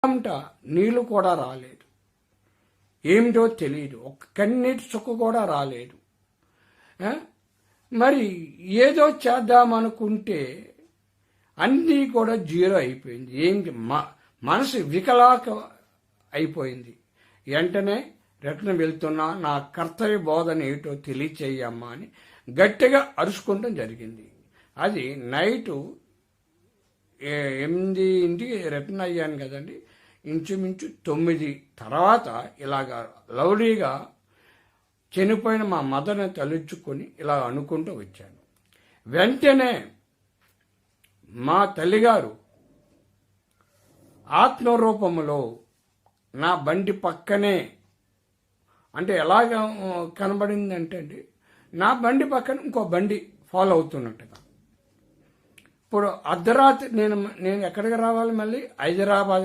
అంట నీళ్లు కూడా రాలేదు. ఏమిటో తెలియదు. ఒక్క కన్నీటి చుక్క కూడా రాలేదు. మరి ఏదో చేద్దామనుకుంటే అన్నీ కూడా జీరో అయిపోయింది. ఏంటి మనసు వికలాక అయిపోయింది. వెంటనే రిటర్న్ వెళ్తున్నా, నా కర్తవ్య బోధన ఏటో తెలియచేయమ్మా అని గట్టిగా అరుచుకోవడం జరిగింది. అది నైటు 8ంటికి రిటర్న్ అయ్యాను కదండి. ఇంచుమించు 9 తర్వాత ఇలాగా లౌడీగా చనిపోయిన మా మదర్ని తలుచుకొని ఇలా అనుకుంటూ వచ్చాను. వెంటనే మా తల్లిగారు ఆత్మరూపములో నా బండి పక్కనే, అంటే ఎలాగ కనబడిందంటే అండి, నా బండి పక్కన ఇంకో బండి ఫాలో అవుతున్నట్టుగా. ఇప్పుడు అర్ధరాత్రి నేను ఎక్కడికి రావాలి? మళ్ళీ హైదరాబాద్